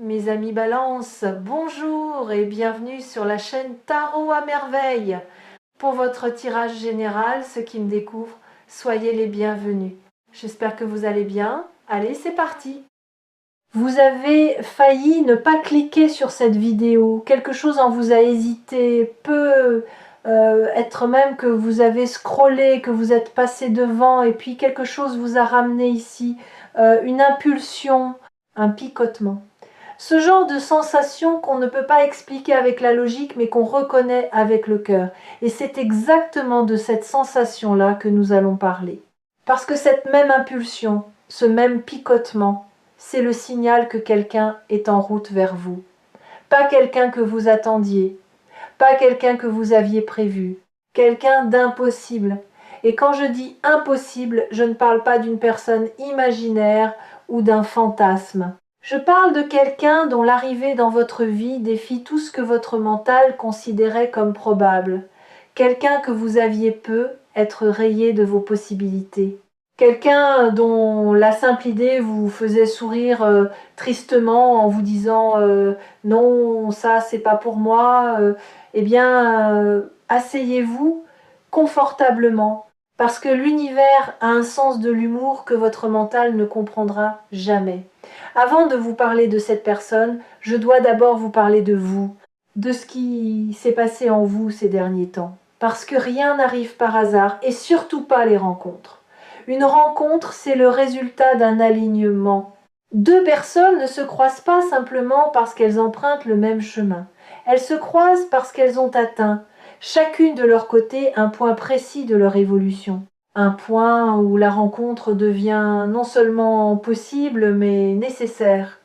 Mes amis Balance, bonjour et bienvenue sur la chaîne Tarot à merveille. Pour votre tirage général, ceux qui me découvrent, soyez les bienvenus. J'espère que vous allez bien. Allez, c'est parti. Vous avez failli ne pas cliquer sur cette vidéo. Quelque chose en vous a hésité, peut être même que vous avez scrollé, que vous êtes passé devant et puis quelque chose vous a ramené ici. Une impulsion, un picotement. Ce genre de sensation qu'on ne peut pas expliquer avec la logique, mais qu'on reconnaît avec le cœur. Et c'est exactement de cette sensation-là que nous allons parler. Parce que cette même impulsion, ce même picotement, c'est le signal que quelqu'un est en route vers vous. Pas quelqu'un que vous attendiez, pas quelqu'un que vous aviez prévu, quelqu'un d'impossible. Et quand je dis impossible, je ne parle pas d'une personne imaginaire ou d'un fantasme. Je parle de quelqu'un dont l'arrivée dans votre vie défie tout ce que votre mental considérait comme probable. Quelqu'un que vous aviez peu être rayé de vos possibilités. Quelqu'un dont la simple idée vous faisait sourire tristement en vous disant non, ça c'est pas pour moi. Eh bien, asseyez-vous confortablement parce que l'univers a un sens de l'humour que votre mental ne comprendra jamais. Avant de vous parler de cette personne, je dois d'abord vous parler de vous, de ce qui s'est passé en vous ces derniers temps. Parce que rien n'arrive par hasard, et surtout pas les rencontres. Une rencontre, c'est le résultat d'un alignement. Deux personnes ne se croisent pas simplement parce qu'elles empruntent le même chemin. Elles se croisent parce qu'elles ont atteint, chacune de leur côté, un point précis de leur évolution. Un point où la rencontre devient non seulement possible, mais nécessaire.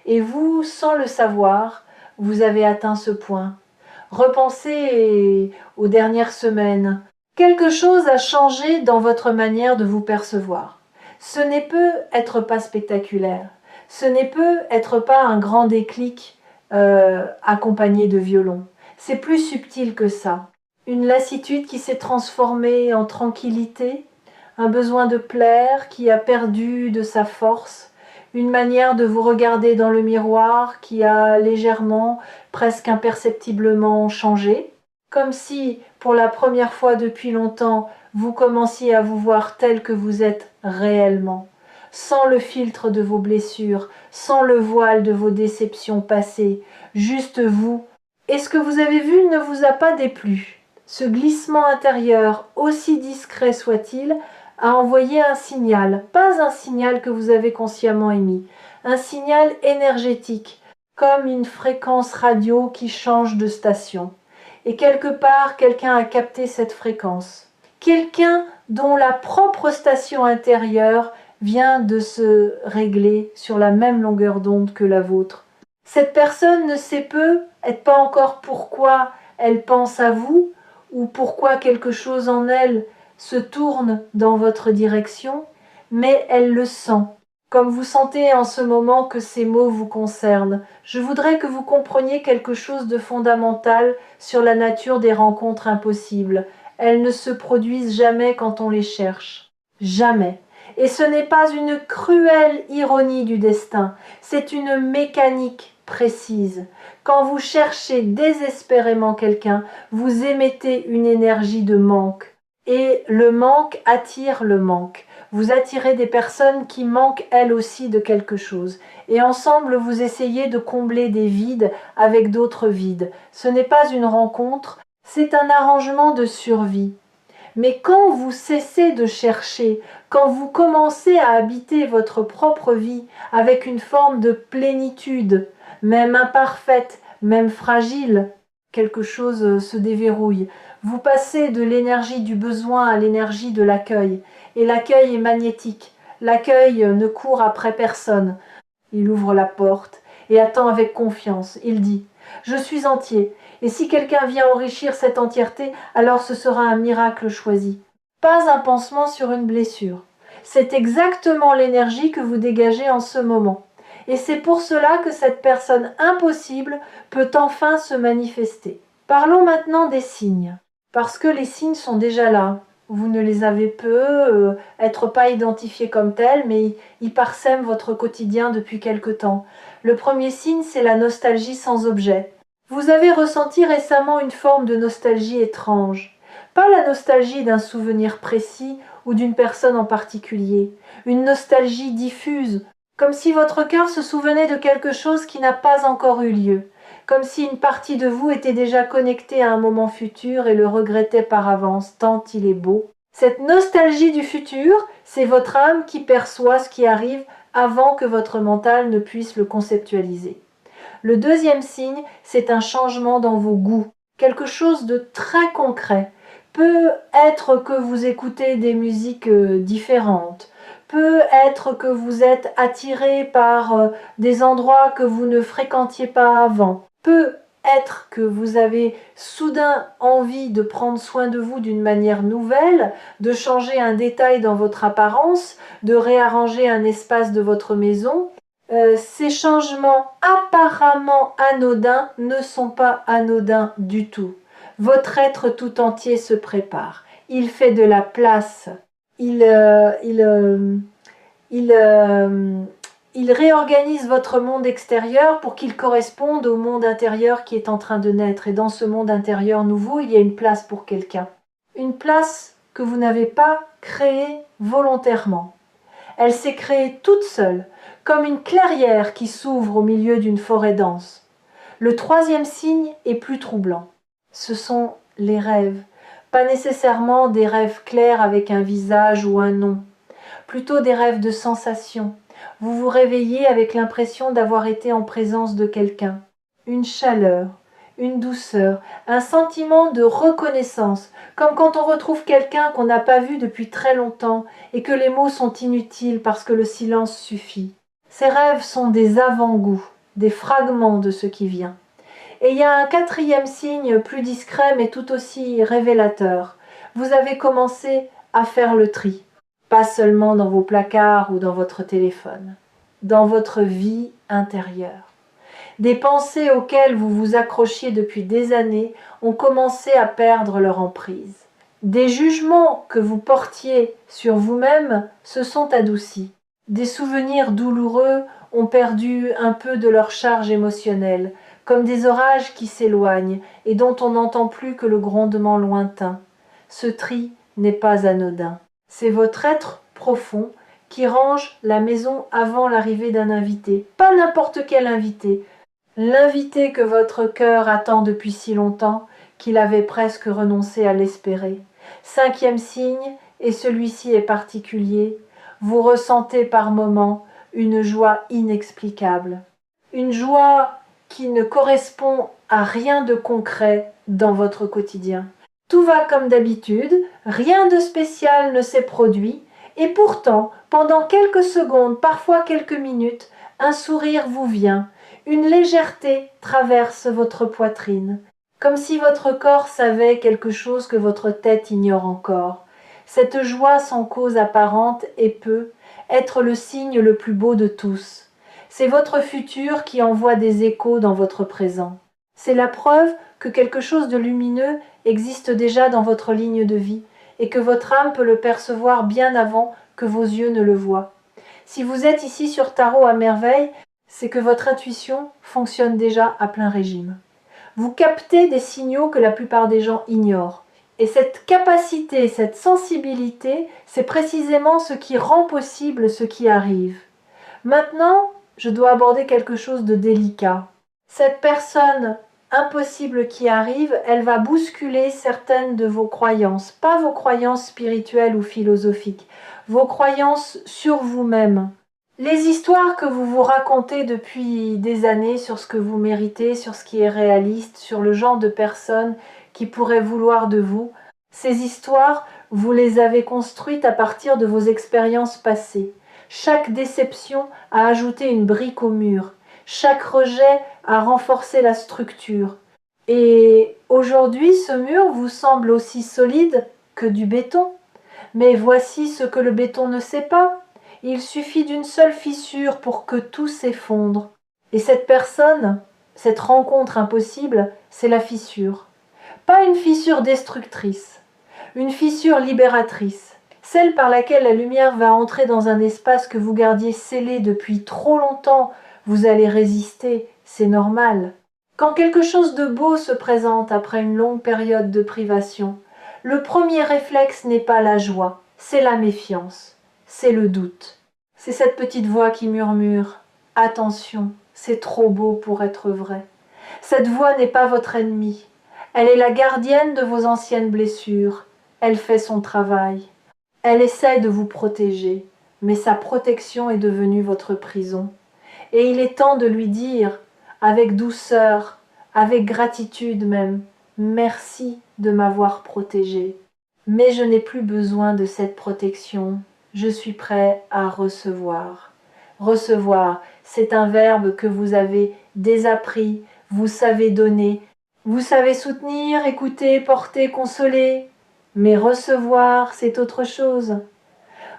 Et vous, sans le savoir, vous avez atteint ce point. Repensez aux dernières semaines. Quelque chose a changé dans votre manière de vous percevoir. Ce n'est peut être pas spectaculaire. Ce n'est peut être pas un grand déclic accompagné de violon. C'est plus subtil que ça. Une lassitude qui s'est transformée en tranquillité, un besoin de plaire qui a perdu de sa force, une manière de vous regarder dans le miroir qui a légèrement, presque imperceptiblement changé, comme si, pour la première fois depuis longtemps, vous commenciez à vous voir tel que vous êtes réellement, sans le filtre de vos blessures, sans le voile de vos déceptions passées, juste vous. Et ce que vous avez vu ne vous a pas déplu. Ce glissement intérieur, aussi discret soit-il, a envoyé un signal, pas un signal que vous avez consciemment émis, un signal énergétique, comme une fréquence radio qui change de station. Et quelque part, quelqu'un a capté cette fréquence. Quelqu'un dont la propre station intérieure vient de se régler sur la même longueur d'onde que la vôtre. Cette personne ne sait pas encore pourquoi elle pense à vous, ou pourquoi quelque chose en elle se tourne dans votre direction, mais elle le sent. Comme vous sentez en ce moment que ces mots vous concernent, je voudrais que vous compreniez quelque chose de fondamental sur la nature des rencontres impossibles. Elles ne se produisent jamais quand on les cherche. Jamais. Et ce n'est pas une cruelle ironie du destin, c'est une mécanique précise. Quand vous cherchez désespérément quelqu'un, vous émettez une énergie de manque. Et le manque attire le manque. Vous attirez des personnes qui manquent elles aussi de quelque chose. Et ensemble, vous essayez de combler des vides avec d'autres vides. Ce n'est pas une rencontre, c'est un arrangement de survie. Mais quand vous cessez de chercher, quand vous commencez à habiter votre propre vie avec une forme de plénitude, même imparfaite, même fragile, quelque chose se déverrouille. Vous passez de l'énergie du besoin à l'énergie de l'accueil. Et l'accueil est magnétique. L'accueil ne court après personne. Il ouvre la porte et attend avec confiance. Il dit « Je suis entier. Et si quelqu'un vient enrichir cette entièreté, alors ce sera un miracle choisi. » Pas un pansement sur une blessure. C'est exactement l'énergie que vous dégagez en ce moment. Et c'est pour cela que cette personne impossible peut enfin se manifester. Parlons maintenant des signes. Parce que les signes sont déjà là. Vous ne les avez peu, être pas identifiés comme tels, mais ils parsèment votre quotidien depuis quelque temps. Le premier signe, c'est la nostalgie sans objet. Vous avez ressenti récemment une forme de nostalgie étrange. Pas la nostalgie d'un souvenir précis ou d'une personne en particulier. Une nostalgie diffuse, comme si votre cœur se souvenait de quelque chose qui n'a pas encore eu lieu. Comme si une partie de vous était déjà connectée à un moment futur et le regrettait par avance, tant il est beau. Cette nostalgie du futur, c'est votre âme qui perçoit ce qui arrive avant que votre mental ne puisse le conceptualiser. Le deuxième signe, c'est un changement dans vos goûts, quelque chose de très concret. Peut être que vous écoutez des musiques différentes, peut être que vous êtes attiré par des endroits que vous ne fréquentiez pas avant, peut être que vous avez soudain envie de prendre soin de vous d'une manière nouvelle, de changer un détail dans votre apparence, de réarranger un espace de votre maison. Ces changements apparemment anodins ne sont pas anodins du tout. Votre être tout entier se prépare. Il fait de la place. Il réorganise votre monde extérieur pour qu'il corresponde au monde intérieur qui est en train de naître. Et dans ce monde intérieur nouveau, il y a une place pour quelqu'un. Une place que vous n'avez pas créée volontairement. Elle s'est créée toute seule, comme une clairière qui s'ouvre au milieu d'une forêt dense. Le troisième signe est plus troublant. Ce sont les rêves. Pas nécessairement des rêves clairs avec un visage ou un nom. Plutôt des rêves de sensations. Vous vous réveillez avec l'impression d'avoir été en présence de quelqu'un. Une chaleur, une douceur, un sentiment de reconnaissance, comme quand on retrouve quelqu'un qu'on n'a pas vu depuis très longtemps et que les mots sont inutiles parce que le silence suffit. Ces rêves sont des avant-goûts, des fragments de ce qui vient. Et il y a un quatrième signe plus discret mais tout aussi révélateur. Vous avez commencé à faire le tri. Pas seulement dans vos placards ou dans votre téléphone, dans votre vie intérieure. Des pensées auxquelles vous vous accrochiez depuis des années ont commencé à perdre leur emprise. Des jugements que vous portiez sur vous-même se sont adoucis. Des souvenirs douloureux ont perdu un peu de leur charge émotionnelle, comme des orages qui s'éloignent et dont on n'entend plus que le grondement lointain. Ce tri n'est pas anodin. C'est votre être profond qui range la maison avant l'arrivée d'un invité. Pas n'importe quel invité. L'invité que votre cœur attend depuis si longtemps qu'il avait presque renoncé à l'espérer. Cinquième signe, et celui-ci est particulier, vous ressentez par moments une joie inexplicable. Une joie qui ne correspond à rien de concret dans votre quotidien. Tout va comme d'habitude, rien de spécial ne s'est produit, et pourtant, pendant quelques secondes, parfois quelques minutes, un sourire vous vient, une légèreté traverse votre poitrine, comme si votre corps savait quelque chose que votre tête ignore encore. Cette joie sans cause apparente et peut être le signe le plus beau de tous. C'est votre futur qui envoie des échos dans votre présent. C'est la preuve que quelque chose de lumineux existe déjà dans votre ligne de vie et que votre âme peut le percevoir bien avant que vos yeux ne le voient. Si vous êtes ici sur Tarot à merveille, c'est que votre intuition fonctionne déjà à plein régime. Vous captez des signaux que la plupart des gens ignorent. Et cette capacité, cette sensibilité, c'est précisément ce qui rend possible ce qui arrive. Maintenant, je dois aborder quelque chose de délicat. Cette personne impossible qui arrive, elle va bousculer certaines de vos croyances, pas vos croyances spirituelles ou philosophiques, vos croyances sur vous-même. Les histoires que vous vous racontez depuis des années sur ce que vous méritez, sur ce qui est réaliste, sur le genre de personne qui pourrait vouloir de vous, ces histoires, vous les avez construites à partir de vos expériences passées. Chaque déception a ajouté une brique au mur. Chaque rejet a renforcé la structure. Et aujourd'hui, ce mur vous semble aussi solide que du béton. Mais voici ce que le béton ne sait pas. Il suffit d'une seule fissure pour que tout s'effondre. Et cette personne, cette rencontre impossible, c'est la fissure. Pas une fissure destructrice, une fissure libératrice. Celle par laquelle la lumière va entrer dans un espace que vous gardiez scellé depuis trop longtemps, Vous allez résister, c'est normal. Quand quelque chose de beau se présente après une longue période de privation, le premier réflexe n'est pas la joie, c'est la méfiance, c'est le doute. C'est cette petite voix qui murmure « Attention, c'est trop beau pour être vrai ». Cette voix n'est pas votre ennemie. Elle est la gardienne de vos anciennes blessures. Elle fait son travail. Elle essaie de vous protéger, mais sa protection est devenue votre prison. Et il est temps de lui dire, avec douceur, avec gratitude même, merci de m'avoir protégé. Mais je n'ai plus besoin de cette protection. Je suis prêt à recevoir. Recevoir, c'est un verbe que vous avez désappris, vous savez donner, vous savez soutenir, écouter, porter, consoler. Mais recevoir, c'est autre chose.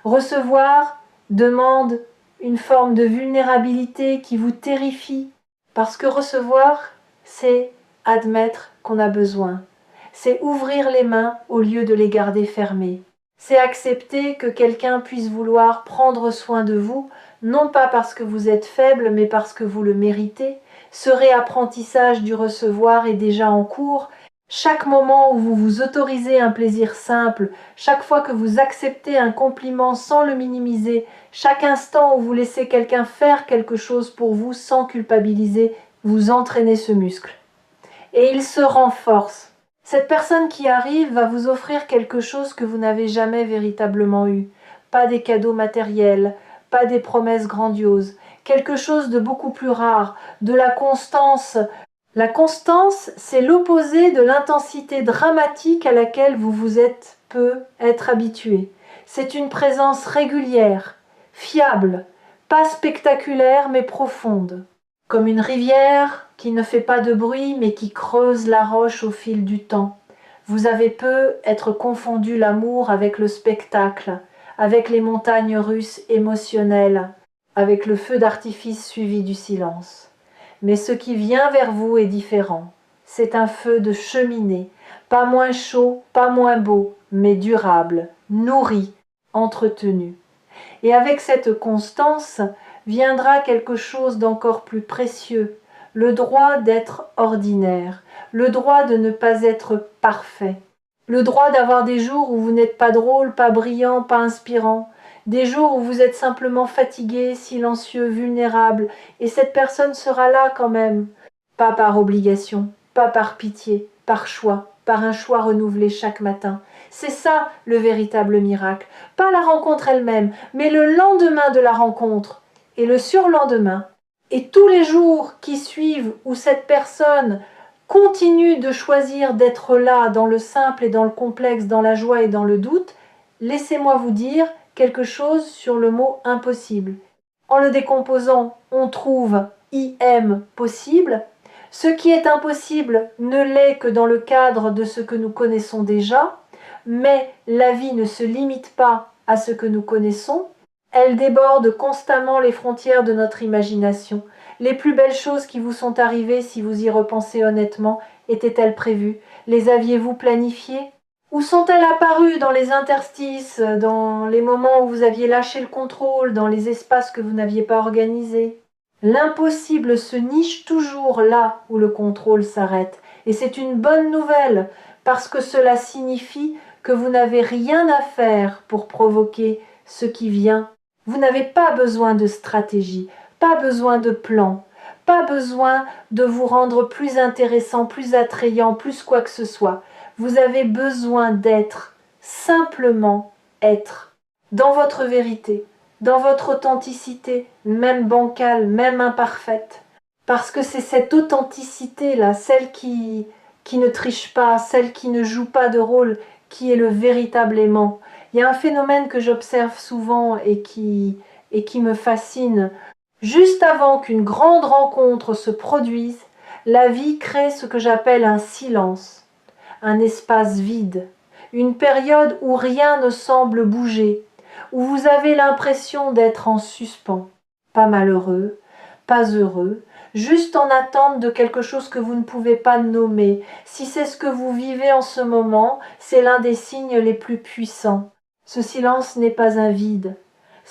Recevoir demande une forme de vulnérabilité qui vous terrifie, parce que recevoir, c'est admettre qu'on a besoin. C'est ouvrir les mains au lieu de les garder fermées. C'est accepter que quelqu'un puisse vouloir prendre soin de vous, non pas parce que vous êtes faible, mais parce que vous le méritez. Ce réapprentissage du recevoir est déjà en cours. Chaque moment où vous vous autorisez un plaisir simple, chaque fois que vous acceptez un compliment sans le minimiser, chaque instant où vous laissez quelqu'un faire quelque chose pour vous sans culpabiliser, vous entraînez ce muscle. Et il se renforce. Cette personne qui arrive va vous offrir quelque chose que vous n'avez jamais véritablement eu. Pas des cadeaux matériels, pas des promesses grandioses, quelque chose de beaucoup plus rare, de la constance. La constance, c'est l'opposé de l'intensité dramatique à laquelle vous vous êtes peu être habitué. C'est une présence régulière, fiable, pas spectaculaire mais profonde. Comme une rivière qui ne fait pas de bruit mais qui creuse la roche au fil du temps. Vous avez peu être confondu l'amour avec le spectacle, avec les montagnes russes émotionnelles, avec le feu d'artifice suivi du silence. Mais ce qui vient vers vous est différent. C'est un feu de cheminée, pas moins chaud, pas moins beau, mais durable, nourri, entretenu. Et avec cette constance viendra quelque chose d'encore plus précieux, le droit d'être ordinaire, le droit de ne pas être parfait, le droit d'avoir des jours où vous n'êtes pas drôle, pas brillant, pas inspirant, des jours où vous êtes simplement fatigué, silencieux, vulnérable, et cette personne sera là quand même, pas par obligation, pas par pitié, par choix, par un choix renouvelé chaque matin. C'est ça le véritable miracle, pas la rencontre elle-même, mais le lendemain de la rencontre, et le surlendemain, et tous les jours qui suivent où cette personne continue de choisir d'être là dans le simple et dans le complexe, dans la joie et dans le doute, laissez-moi vous dire quelque chose sur le mot impossible. En le décomposant, on trouve IM possible. Ce qui est impossible ne l'est que dans le cadre de ce que nous connaissons déjà, mais la vie ne se limite pas à ce que nous connaissons, elle déborde constamment les frontières de notre imagination. Les plus belles choses qui vous sont arrivées, si vous y repensez honnêtement, étaient-elles prévues? Les aviez-vous planifiées? Où sont-elles apparues dans les interstices, dans les moments où vous aviez lâché le contrôle, dans les espaces que vous n'aviez pas organisés? L'impossible se niche toujours là où le contrôle s'arrête. Et c'est une bonne nouvelle, parce que cela signifie que vous n'avez rien à faire pour provoquer ce qui vient. Vous n'avez pas besoin de stratégie, pas besoin de plan, pas besoin de vous rendre plus intéressant, plus attrayant, plus quoi que ce soit. Vous avez besoin d'être, simplement être, dans votre vérité, dans votre authenticité, même bancale, même imparfaite. Parce que c'est cette authenticité-là, celle qui ne triche pas, celle qui ne joue pas de rôle, qui est le véritable aimant. Il y a un phénomène que j'observe souvent et qui me fascine. Juste avant qu'une grande rencontre se produise, la vie crée ce que j'appelle un silence, un espace vide, une période où rien ne semble bouger, où vous avez l'impression d'être en suspens, pas malheureux, pas heureux, juste en attente de quelque chose que vous ne pouvez pas nommer. Si c'est ce que vous vivez en ce moment, c'est l'un des signes les plus puissants. Ce silence n'est pas un vide.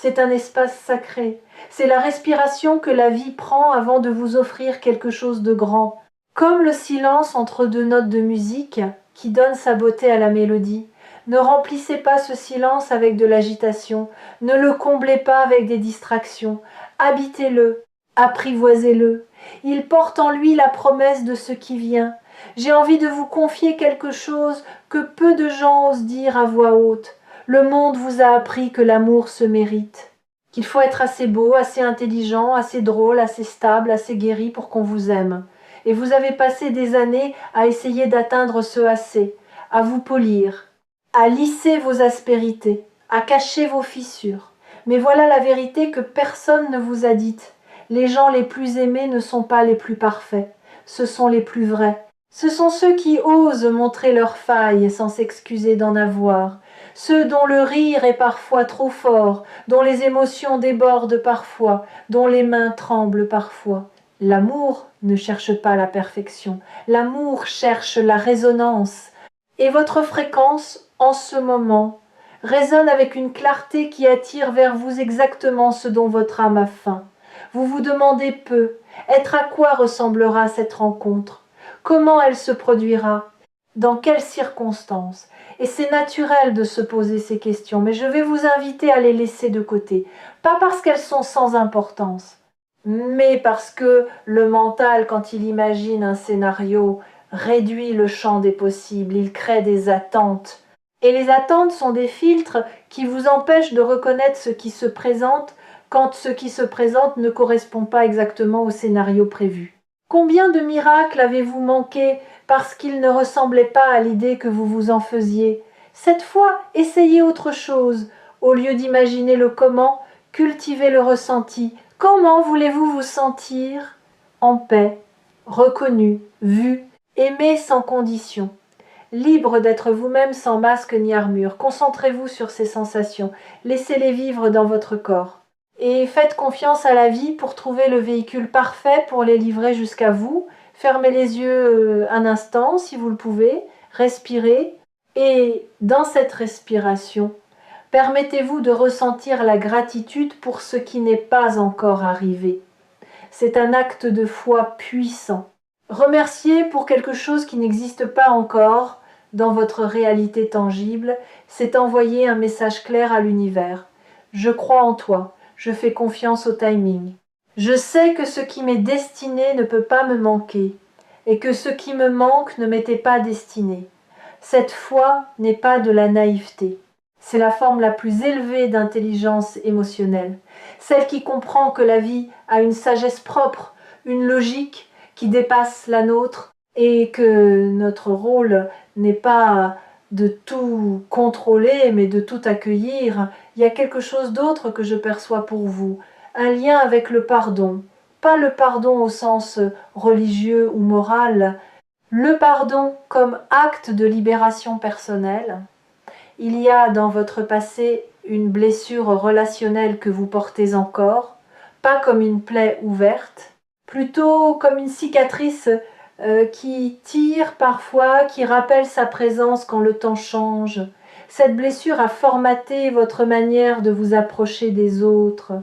C'est un espace sacré. C'est la respiration que la vie prend avant de vous offrir quelque chose de grand. Comme le silence entre deux notes de musique qui donne sa beauté à la mélodie. Ne remplissez pas ce silence avec de l'agitation. Ne le comblez pas avec des distractions. Habitez-le, apprivoisez-le. Il porte en lui la promesse de ce qui vient. J'ai envie de vous confier quelque chose que peu de gens osent dire à voix haute. Le monde vous a appris que l'amour se mérite, qu'il faut être assez beau, assez intelligent, assez drôle, assez stable, assez guéri pour qu'on vous aime. Et vous avez passé des années à essayer d'atteindre ce assez, à vous polir, à lisser vos aspérités, à cacher vos fissures. Mais voilà la vérité que personne ne vous a dite. Les gens les plus aimés ne sont pas les plus parfaits, ce sont les plus vrais. Ce sont ceux qui osent montrer leurs failles sans s'excuser d'en avoir, ceux dont le rire est parfois trop fort, dont les émotions débordent parfois, dont les mains tremblent parfois. L'amour ne cherche pas la perfection, l'amour cherche la résonance. Et votre fréquence, en ce moment, résonne avec une clarté qui attire vers vous exactement ce dont votre âme a faim. Vous vous demandez peu, être à quoi ressemblera cette rencontre? Comment elle se produira? Dans quelles circonstances? Et c'est naturel de se poser ces questions, mais je vais vous inviter à les laisser de côté. Pas parce qu'elles sont sans importance, mais parce que le mental, quand il imagine un scénario, réduit le champ des possibles, il crée des attentes. Et les attentes sont des filtres qui vous empêchent de reconnaître ce qui se présente quand ce qui se présente ne correspond pas exactement au scénario prévu. Combien de miracles avez-vous manqué parce qu'ils ne ressemblaient pas à l'idée que vous vous en faisiez? Cette fois, essayez autre chose. Au lieu d'imaginer le comment, cultivez le ressenti. Comment voulez-vous vous sentir? En paix, reconnu, vu, aimé sans condition. Libre d'être vous-même sans masque ni armure. Concentrez-vous sur ces sensations. Laissez-les vivre dans votre corps. Et faites confiance à la vie pour trouver le véhicule parfait pour les livrer jusqu'à vous. Fermez les yeux un instant si vous le pouvez. Respirez. Et dans cette respiration, permettez-vous de ressentir la gratitude pour ce qui n'est pas encore arrivé. C'est un acte de foi puissant. Remercier pour quelque chose qui n'existe pas encore dans votre réalité tangible, c'est envoyer un message clair à l'univers. Je crois en toi, je fais confiance au timing. Je sais que ce qui m'est destiné ne peut pas me manquer, et que ce qui me manque ne m'était pas destiné. Cette foi n'est pas de la naïveté. C'est la forme la plus élevée d'intelligence émotionnelle, celle qui comprend que la vie a une sagesse propre, une logique qui dépasse la nôtre et que notre rôle n'est pas de tout contrôler mais de tout accueillir. Il y a quelque chose d'autre que je perçois pour vous, un lien avec le pardon, pas le pardon au sens religieux ou moral, le pardon comme acte de libération personnelle. Il y a dans votre passé une blessure relationnelle que vous portez encore, pas comme une plaie ouverte, plutôt comme une cicatrice qui tire parfois, qui rappelle sa présence quand le temps change. Cette blessure a formaté votre manière de vous approcher des autres.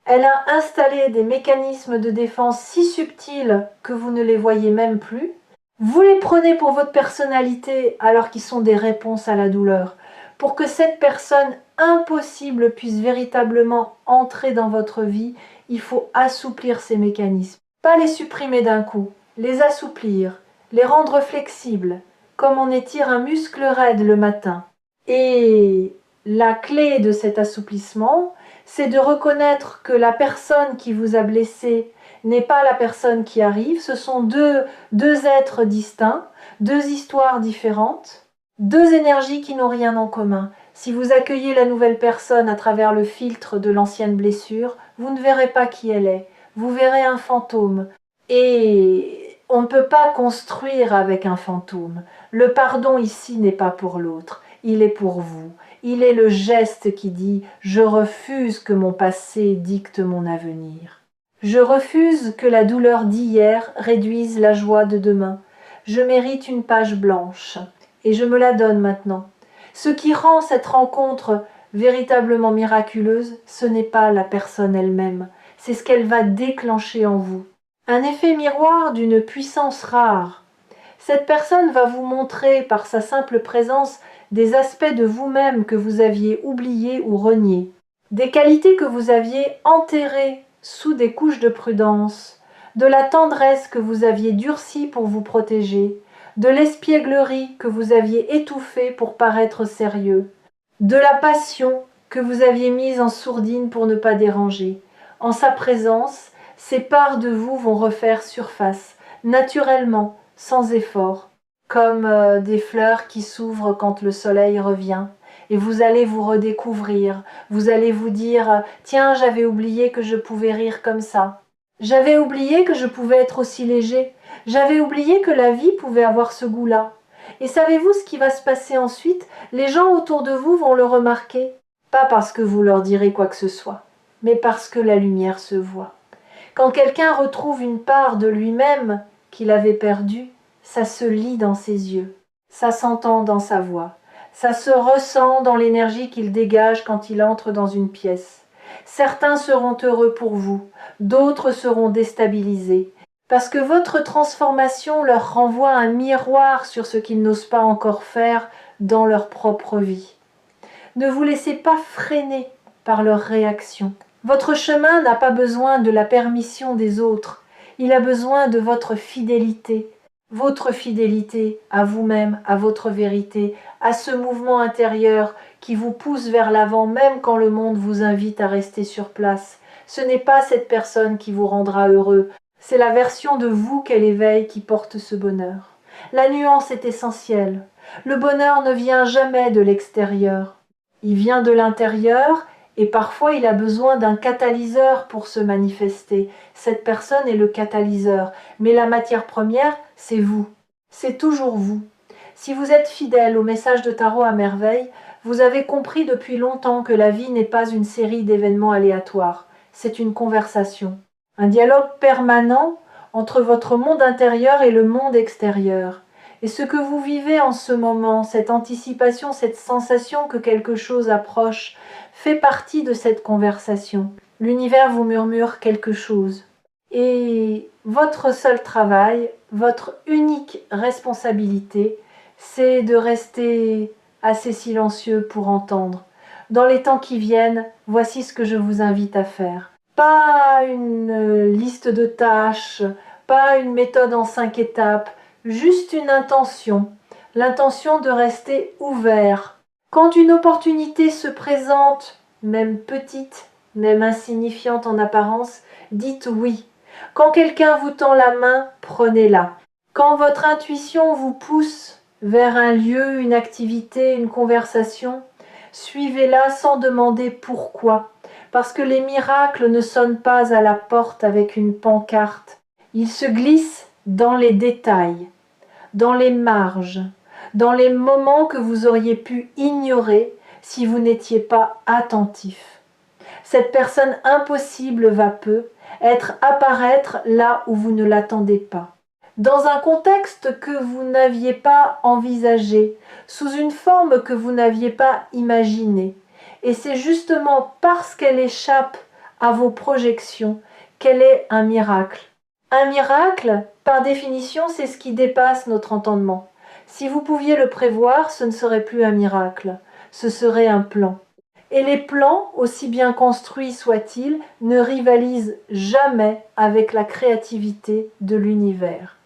Elle a installé des mécanismes de défense si subtils que vous ne les voyez même plus. Vous les prenez pour votre personnalité alors qu'ils sont des réponses à la douleur. Pour que cette personne impossible puisse véritablement entrer dans votre vie, il faut assouplir ces mécanismes. Pas les supprimer d'un coup, les assouplir, les rendre flexibles, comme on étire un muscle raide le matin. Et la clé de cet assouplissement, c'est de reconnaître que la personne qui vous a blessé n'est pas la personne qui arrive, ce sont deux êtres distincts, deux histoires différentes, deux énergies qui n'ont rien en commun. Si vous accueillez la nouvelle personne à travers le filtre de l'ancienne blessure, vous ne verrez pas qui elle est, vous verrez un fantôme. Et on ne peut pas construire avec un fantôme. Le pardon ici n'est pas pour l'autre, il est pour vous. Il est le geste qui dit « Je refuse que mon passé dicte mon avenir. Je refuse que la douleur d'hier réduise la joie de demain. Je mérite une page blanche. Et je me la donne maintenant. Ce qui rend cette rencontre véritablement miraculeuse, ce n'est pas la personne elle-même, c'est ce qu'elle va déclencher en vous. Un effet miroir d'une puissance rare. Cette personne va vous montrer par sa simple présence des aspects de vous-même que vous aviez oubliés ou reniés, des qualités que vous aviez enterrées sous des couches de prudence, de la tendresse que vous aviez durcie pour vous protéger, de l'espièglerie que vous aviez étouffée pour paraître sérieux, de la passion que vous aviez mise en sourdine pour ne pas déranger. En sa présence, ces parts de vous vont refaire surface, naturellement, sans effort, comme des fleurs qui s'ouvrent quand le soleil revient. Et vous allez vous redécouvrir, vous allez vous dire « Tiens, j'avais oublié que je pouvais rire comme ça. J'avais oublié que je pouvais être aussi léger. J'avais oublié que la vie pouvait avoir ce goût-là. » Et savez-vous ce qui va se passer ensuite? Les gens autour de vous vont le remarquer. Pas parce que vous leur direz quoi que ce soit, mais parce que la lumière se voit. Quand quelqu'un retrouve une part de lui-même qu'il avait perdue, ça se lit dans ses yeux, ça s'entend dans sa voix, ça se ressent dans l'énergie qu'il dégage quand il entre dans une pièce. Certains seront heureux pour vous, d'autres seront déstabilisés, parce que votre transformation leur renvoie un miroir sur ce qu'ils n'osent pas encore faire dans leur propre vie. Ne vous laissez pas freiner par leurs réactions. Votre chemin n'a pas besoin de la permission des autres, il a besoin de votre fidélité à vous-même, à votre vérité, à ce mouvement intérieur qui vous pousse vers l'avant même quand le monde vous invite à rester sur place. Ce n'est pas cette personne qui vous rendra heureux, c'est la version de vous qu'elle éveille qui porte ce bonheur. La nuance est essentielle. Le bonheur ne vient jamais de l'extérieur. Il vient de l'intérieur et parfois il a besoin d'un catalyseur pour se manifester. Cette personne est le catalyseur, mais la matière première, c'est vous. C'est toujours vous. Si vous êtes fidèle au message de Tarot à merveille, vous avez compris depuis longtemps que la vie n'est pas une série d'événements aléatoires, c'est une conversation. Un dialogue permanent entre votre monde intérieur et le monde extérieur. Et ce que vous vivez en ce moment, cette anticipation, cette sensation que quelque chose approche, fait partie de cette conversation. L'univers vous murmure quelque chose. Et votre seul travail, votre unique responsabilité, c'est de rester assez silencieux pour entendre. Dans les temps qui viennent, voici ce que je vous invite à faire. Pas une liste de tâches, pas une méthode en 5 étapes, juste une intention, l'intention de rester ouvert. Quand une opportunité se présente, même petite, même insignifiante en apparence, dites oui. Quand quelqu'un vous tend la main, prenez-la. Quand votre intuition vous pousse vers un lieu, une activité, une conversation, suivez-la sans demander pourquoi. Parce que les miracles ne sonnent pas à la porte avec une pancarte. Ils se glissent dans les détails, dans les marges, dans les moments que vous auriez pu ignorer si vous n'étiez pas attentif. Cette personne impossible va peu apparaître là où vous ne l'attendez pas. Dans un contexte que vous n'aviez pas envisagé, sous une forme que vous n'aviez pas imaginée. Et c'est justement parce qu'elle échappe à vos projections qu'elle est un miracle. Un miracle, par définition, c'est ce qui dépasse notre entendement. Si vous pouviez le prévoir, ce ne serait plus un miracle, ce serait un plan. Et les plans, aussi bien construits soient-ils, ne rivalisent jamais avec la créativité de l'univers.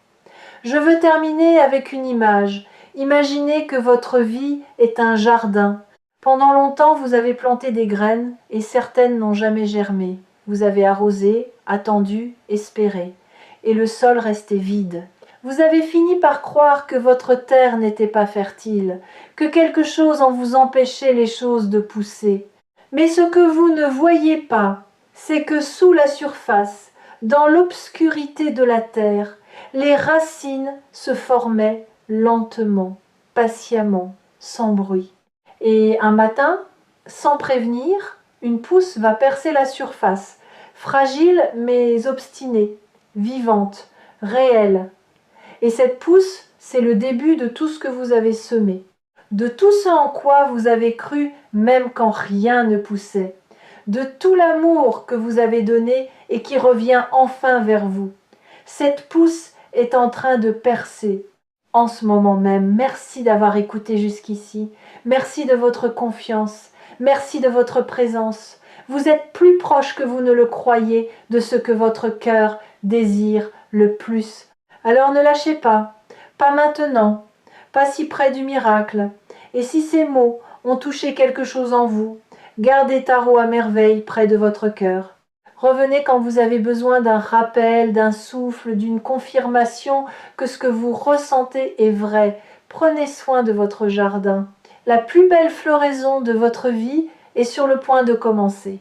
Je veux terminer avec une image. Imaginez que votre vie est un jardin. Pendant longtemps, vous avez planté des graines et certaines n'ont jamais germé. Vous avez arrosé, attendu, espéré. Et le sol restait vide. Vous avez fini par croire que votre terre n'était pas fertile, que quelque chose en vous empêchait les choses de pousser. Mais ce que vous ne voyez pas, c'est que sous la surface, dans l'obscurité de la terre, les racines se formaient lentement, patiemment, sans bruit. Et un matin, sans prévenir, une pousse va percer la surface, fragile mais obstinée, vivante, réelle. Et cette pousse, c'est le début de tout ce que vous avez semé. de tout ce en quoi vous avez cru même quand rien ne poussait, de tout l'amour que vous avez donné et qui revient enfin vers vous. Cette pousse est en train de percer. En ce moment même, merci d'avoir écouté jusqu'ici. Merci de votre confiance. Merci de votre présence. Vous êtes plus proche que vous ne le croyez de ce que votre cœur désire le plus. Alors ne lâchez pas. Pas maintenant. Pas si près du miracle. Et si ces mots ont touché quelque chose en vous, gardez Tarot à merveille près de votre cœur. Revenez quand vous avez besoin d'un rappel, d'un souffle, d'une confirmation que ce que vous ressentez est vrai. Prenez soin de votre jardin. La plus belle floraison de votre vie est sur le point de commencer.